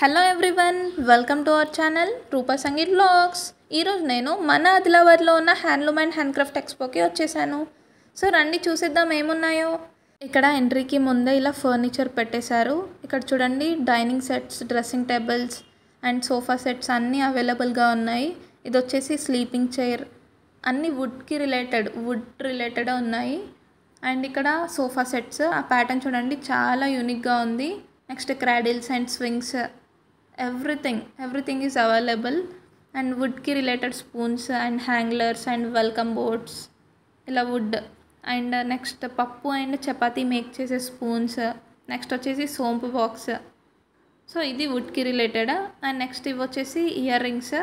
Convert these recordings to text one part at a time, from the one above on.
Hello everyone, welcome to our channel Roopa Sangeeth vlogs. ఈరోజు నేను మన ఆదిలాబాద్లో ఉన్న హ్యాండ్లూమ్ అండ్ హ్యాండ్క్రాఫ్ట్ ఎక్స్పోకి వచ్చేసాను. సో రండి చూసిద్దాం ఏమున్నాయో. ఇక్కడ ఎంట్రీకి ముందే ఇలా ఫర్నిచర్ పెట్టేశారు. ఇక్కడ చూడండి, dining sets, dressing tables and sofa sets అన్నీ అవైలబుల్గా ఉన్నాయి. ఇది వచ్చేసి స్లీపింగ్ చైర్, అన్నీ వుడ్ రిలేటెడ్ ఉన్నాయి. అండ్ ఇక్కడ సోఫా సెట్స్, ఆ ప్యాటర్న్ చూడండి చాలా యూనిక్గా ఉంది. Next cradles and swings, everything is available. And వుడ్కి related spoons and hangers and welcome boards, ఇలా వుడ్. అండ్ నెక్స్ట్ పప్పు అండ్ చపాతీ మేక్ చేసే స్పూన్స్. నెక్స్ట్ వచ్చేసి సోంపు బాక్స్. సో ఇది వుడ్కి రిలేటెడ్. అండ్ నెక్స్ట్ ఇవి వచ్చేసి ఇయర్ రింగ్స్.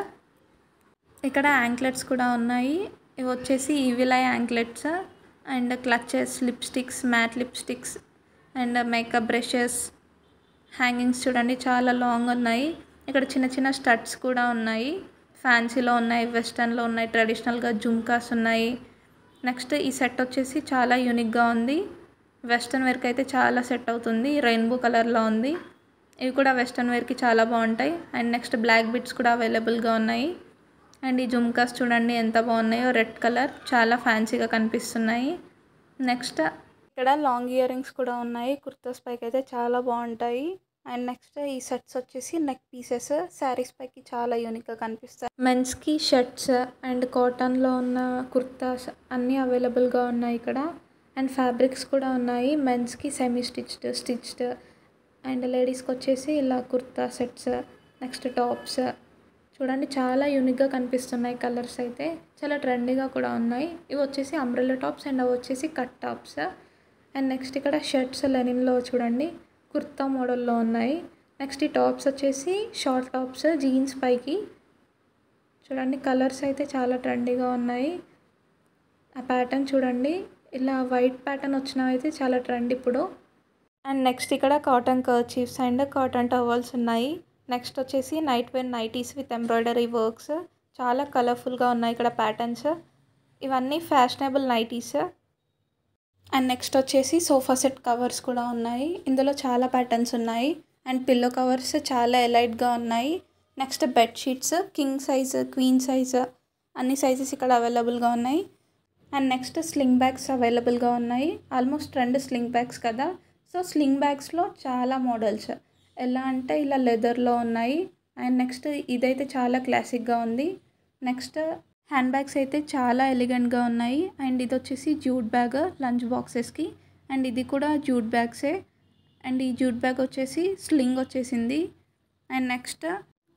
ఇక్కడ యాంక్లెట్స్ కూడా ఉన్నాయి. ఇవి వచ్చేసి evil eye anklets. And clutches, lipsticks, mat lipsticks and makeup brushes. Hangings చూడండి చాలా లాంగ్ ఉన్నాయి. ఇక్కడ చిన్న చిన్న స్టడ్స్ కూడా ఉన్నాయి. ఫ్యాన్సీలో ఉన్నాయి, వెస్టర్న్లో ఉన్నాయి, ట్రెడిషనల్గా జుమ్కాస్ ఉన్నాయి. నెక్స్ట్ ఈ సెట్ వచ్చేసి చాలా యూనిక్గా ఉంది. వెస్టర్న్ వేర్కి అయితే చాలా సెట్ అవుతుంది. రెయిన్బో కలర్లో ఉంది. ఇవి కూడా వెస్టర్న్ వేర్కి చాలా బాగుంటాయి. అండ్ నెక్స్ట్ బ్లాక్ బిట్స్ కూడా అవైలబుల్గా ఉన్నాయి. అండ్ ఈ జుమ్కాస్ చూడండి ఎంత బాగున్నాయో, రెడ్ కలర్, చాలా ఫ్యాన్సీగా కనిపిస్తున్నాయి. నెక్స్ట్ ఇక్కడ లాంగ్ ఇయర్ రింగ్స్ కూడా ఉన్నాయి. కుర్తాస్ పైకి అయితే చాలా బాగుంటాయి. అండ్ నెక్స్ట్ ఈ సెట్స్ వచ్చేసి నెక్ పీసెస్, శారీస్ పైకి చాలా యూనిక్గా కనిపిస్తాయి. మెన్స్కి షర్ట్స్ అండ్ కాటన్లో ఉన్న కుర్తాస్ అన్నీ అవైలబుల్గా ఉన్నాయి ఇక్కడ. అండ్ ఫ్యాబ్రిక్స్ కూడా ఉన్నాయి. మెన్స్కి సెమీ స్టిచ్డ్ అండ్ లేడీస్కి వచ్చేసి ఇలా కుర్తా సెట్స్, నెక్స్ట్ టాప్స్ చూడండి చాలా యూనిక్గా కనిపిస్తున్నాయి. కలర్స్ అయితే చాలా ట్రెండీగా కూడా ఉన్నాయి. ఇవి వచ్చేసి అంబ్రెల్లా టాప్స్ అండ్ అవి వచ్చేసి కట్ టాప్స్. అండ్ నెక్స్ట్ ఇక్కడ షర్ట్స్ లెనిన్లో చూడండి కుర్తా మోడల్లో ఉన్నాయి. నెక్స్ట్ ఈ టాప్స్ వచ్చేసి షార్ట్ టాప్స్ జీన్స్ పైకి. చూడండి కలర్స్ అయితే చాలా ట్రెండీగా ఉన్నాయి. ఆ ప్యాటర్న్ చూడండి, ఇలా వైట్ ప్యాటర్న్ వచ్చినవి అయితే చాలా ట్రెండ్ ఇప్పుడు. అండ్ నెక్స్ట్ ఇక్కడ cotton kerchiefs and cotton towels ఉన్నాయి. నెక్స్ట్ వచ్చేసి night wear nighties with embroidery works, చాలా కలర్ఫుల్గా ఉన్నాయి ఇక్కడ ప్యాటర్న్స్. ఇవన్నీ ఫ్యాషనబుల్ నైటీస్. అండ్ నెక్స్ట్ వచ్చేసి సోఫా సెట్ కవర్స్ కూడా ఉన్నాయి. ఇందులో చాలా ప్యాటర్న్స్ ఉన్నాయి. అండ్ పిల్లో కవర్స్ చాలా ఎలైట్గా ఉన్నాయి. Next bedsheets, king size, queen size, అన్ని సైజెస్ ఇక్కడ అవైలబుల్గా ఉన్నాయి. అండ్ నెక్స్ట్ స్లింగ్ బ్యాగ్స్ అవైలబుల్గా ఉన్నాయి. ఆల్మోస్ట్ ట్రెండ్ స్లింగ్ బ్యాగ్స్ కదా. సో స్లింగ్ బ్యాగ్స్లో చాలా మోడల్స్, ఎలా అంటే ఇలా లెదర్లో ఉన్నాయి. అండ్ నెక్స్ట్ ఇదైతే చాలా క్లాసిక్గా ఉంది. నెక్స్ట్ హ్యాండ్ బ్యాగ్స్ అయితే చాలా ఎలిగెంట్గా ఉన్నాయి. అండ్ ఇది వచ్చేసి జూట్ బ్యాగ్ లంచ్ బాక్సెస్కి. అండ్ ఇది కూడా జూట్ బ్యాగ్సే. అండ్ ఈ జూట్ బ్యాగ్ వచ్చేసి స్లింగ్ వచ్చేసింది. అండ్ నెక్స్ట్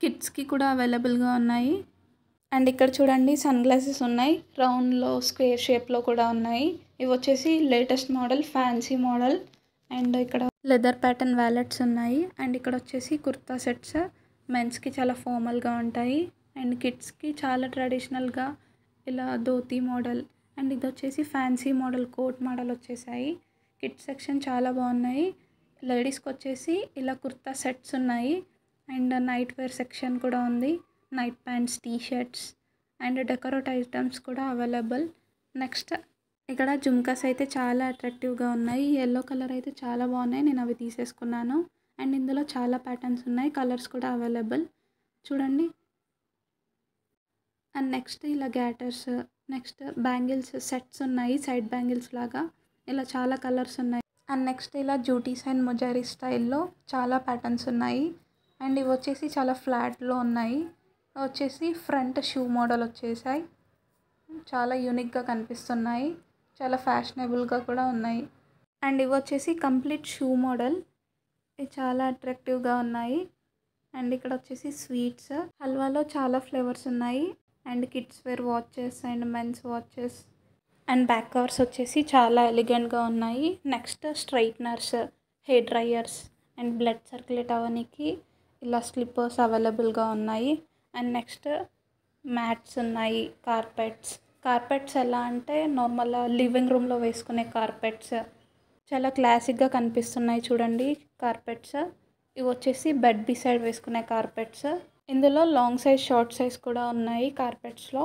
కిడ్స్కి కూడా అవైలబుల్గా ఉన్నాయి. అండ్ ఇక్కడ చూడండి సన్ గ్లాసెస్ ఉన్నాయి. రౌండ్లో, స్క్వేర్ షేప్లో కూడా ఉన్నాయి. ఇవి వచ్చేసి latest model, fancy model. And ఇక్కడ లెదర్ ప్యాటర్న్ వ్యాలెట్స్ ఉన్నాయి. అండ్ ఇక్కడ వచ్చేసి కుర్తా సెట్స్, మెన్స్కి చాలా ఫార్మల్గా ఉంటాయి. అండ్ కిడ్స్కి చాలా ట్రెడిషనల్గా ఇలా ధోతీ మోడల్. అండ్ ఇది వచ్చేసి ఫ్యాన్సీ మోడల్, కోట్ మోడల్ వచ్చేసాయి. కిడ్స్ సెక్షన్ చాలా బాగున్నాయి. లేడీస్కి వచ్చేసి ఇలా కుర్తా సెట్స్ ఉన్నాయి. అండ్ నైట్ వేర్ సెక్షన్ కూడా ఉంది. Night pants, T shirts and decorate items కూడా అవైలబుల్. నెక్స్ట్ ఇక్కడ జుమ్కాస్ అయితే చాలా అట్రాక్టివ్గా ఉన్నాయి. ఎల్లో కలర్ అయితే చాలా బాగున్నాయి, నేను అవి తీసేసుకున్నాను. అండ్ ఇందులో చాలా ప్యాటర్న్స్ ఉన్నాయి, కలర్స్ కూడా అవైలబుల్ చూడండి. అండ్ నెక్స్ట్ ఇలా గ్యాటర్స్, నెక్స్ట్ బ్యాంగిల్స్ సెట్స్ ఉన్నాయి, సైడ్ బ్యాంగిల్స్ లాగా. ఇలా చాలా కలర్స్ ఉన్నాయి. అండ్ నెక్స్ట్ ఇలా జూటీస్ అండ్ మొజారీ స్టైల్లో చాలా ప్యాటర్న్స్ ఉన్నాయి. అండ్ ఇవి వచ్చేసి చాలా ఫ్లాట్లో ఉన్నాయి. వచ్చేసి ఫ్రంట్ షూ మోడల్ వచ్చేసాయి. చాలా యూనిక్గా కనిపిస్తున్నాయి, చాలా ఫ్యాషనబుల్గా కూడా ఉన్నాయి. అండ్ ఇవి వచ్చేసి కంప్లీట్ షూ మోడల్, ఇవి చాలా అట్రాక్టివ్గా ఉన్నాయి. అండ్ ఇక్కడ వచ్చేసి స్వీట్స్, హల్వాలో చాలా ఫ్లేవర్స్ ఉన్నాయి. And kids wear watches and men's watches. And back covers వచ్చేసి చాలా ఎలిగెంట్గా ఉన్నాయి. Next straighteners, hair dryers and blood circulate అవ్వడానికి ఇలా స్లిప్పర్స్ అవైలబుల్గా ఉన్నాయి. అండ్ నెక్స్ట్ మ్యాట్స్ ఉన్నాయి. కార్పెట్స్ ఎలా అంటే నార్మల్ లివింగ్ రూమ్లో వేసుకునే కార్పెట్స్, చాలా క్లాసిక్గా కనిపిస్తున్నాయి చూడండి కార్పెట్స్. ఇవి వచ్చేసి బెడ్ బిసైడ్ వేసుకునే కార్పెట్స్. ఇందులో లాంగ్ సైజ్, షార్ట్ సైజ్ కూడా ఉన్నాయి కార్పెట్స్లో.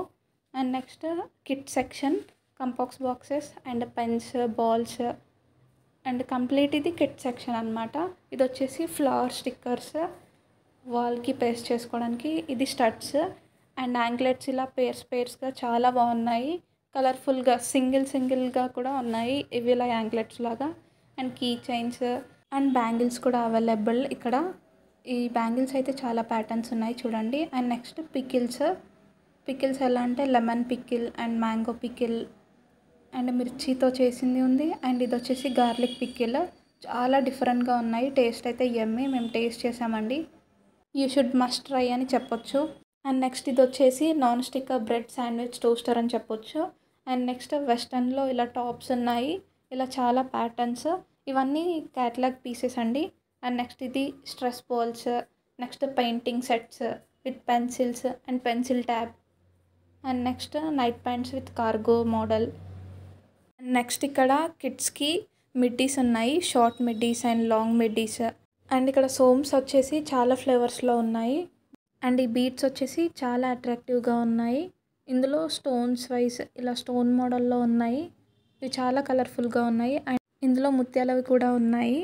And next kit section, compass boxes and pens, balls and complete ఇది కిట్ సెక్షన్ అనమాట. ఇది వచ్చేసి ఫ్లవర్ స్టిక్కర్స్, వాల్కి పేస్ట్ చేసుకోవడానికి. ఇది స్టడ్స్ అండ్ యాంక్లెట్స్ ఇలా పేర్స్గా చాలా బాగున్నాయి. కలర్ఫుల్గా సింగిల్గా కూడా ఉన్నాయి ఇవి ఇలా యాంక్లెట్స్ లాగా. And key chains and bangles కూడా అవైలబుల్ ఇక్కడ. ఈ బ్యాంగిల్స్ అయితే చాలా ప్యాటర్న్స్ ఉన్నాయి చూడండి. అండ్ నెక్స్ట్ పికిల్స్ ఎలా అంటే lemon pickle and mango pickle and మిర్చితో చేసింది ఉంది. అండ్ ఇది వచ్చేసి గార్లిక్ పికిల్. చాలా డిఫరెంట్గా ఉన్నాయి. టేస్ట్ అయితే యమ్మీ. మేము టేస్ట్ చేసామండి. యూ షుడ్ మస్ట్ ట్రై అని చెప్పొచ్చు. అండ్ నెక్స్ట్ ఇది వచ్చేసి non stick bread sandwich toaster అని చెప్పొచ్చు. అండ్ నెక్స్ట్ వెస్టర్న్లో ఇలా టాప్స్ ఉన్నాయి. ఇలా చాలా ప్యాటర్న్స్. ఇవన్నీ క్యాటలాగ్ పీసెస్ అండి. అండ్ నెక్స్ట్ ఇది stress balls, next painting sets with pencils and pencil tab. And next night pants with cargo model. And next ఇక్కడ కిడ్స్కి మిడ్డీస్ ఉన్నాయి. Short middies and long middies. And ఇక్కడ సోమ్స్ వచ్చేసి చాలా ఫ్లేవర్స్లో ఉన్నాయి. అండ్ ఈ బీడ్స్ వచ్చేసి చాలా అట్రాక్టివ్గా ఉన్నాయి. ఇందులో స్టోన్స్ వైజ్ ఇలా స్టోన్ మోడల్లో ఉన్నాయి. ఇవి చాలా కలర్ఫుల్గా ఉన్నాయి. అండ్ ఇందులో ముత్యాలవి కూడా ఉన్నాయి.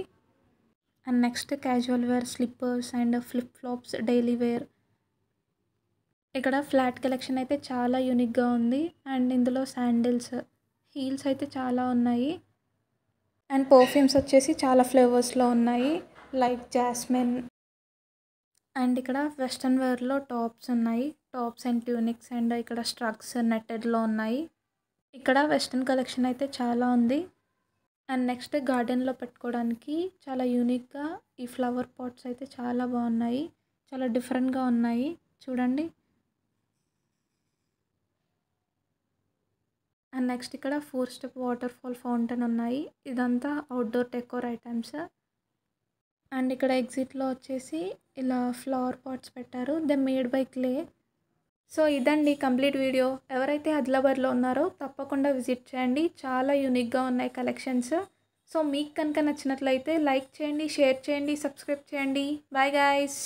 And next casual wear slippers and flip flops daily wear. ఇక్కడ ఫ్లాట్ కలెక్షన్ అయితే చాలా యూనిక్గా ఉంది. అండ్ ఇందులో శాండిల్స్, హీల్స్ అయితే చాలా ఉన్నాయి. అండ్ పర్ఫ్యూమ్స్ వచ్చేసి చాలా ఫ్లేవర్స్లో ఉన్నాయి లైక్ జాస్మిన్. అండ్ ఇక్కడ వెస్ట్రన్ వేర్లో టాప్స్ ఉన్నాయి. టాప్స్ అండ్ ట్యూనిక్స్ అండ్ ఇక్కడ స్ట్రగ్స్ నెట్టెడ్లో ఉన్నాయి. ఇక్కడ వెస్ట్రన్ కలెక్షన్ అయితే చాలా ఉంది. అండ్ నెక్స్ట్ గార్డెన్లో పెట్టుకోవడానికి చాలా యూనిక్గా ఈ ఫ్లవర్ పాట్స్ అయితే చాలా బాగున్నాయి. చాలా డిఫరెంట్గా ఉన్నాయి చూడండి. అండ్ నెక్స్ట్ ఇక్కడ 4 స్టెప్ వాటర్ ఫాల్ ఫౌంటైన్ ఉన్నాయి. ఇదంతా అవుట్డోర్ డెకోర్ ఐటమ్స్. అండ్ ఇక్కడ ఎగ్జిట్లో వచ్చేసి ఇలా ఫ్లవర్ పాట్స్ పెట్టారు. They made by clay. So ఇదండి కంప్లీట్ వీడియో. ఎవరైతే ఆదిలాబాద్లో ఉన్నారో తప్పకుండా విజిట్ చేయండి. చాలా యూనిక్గా ఉన్నాయి కలెక్షన్స్. సో మీకు కనుక నచ్చినట్లయితే లైక్ చేయండి, షేర్ చేయండి, సబ్స్క్రైబ్ చేయండి. Bye guys.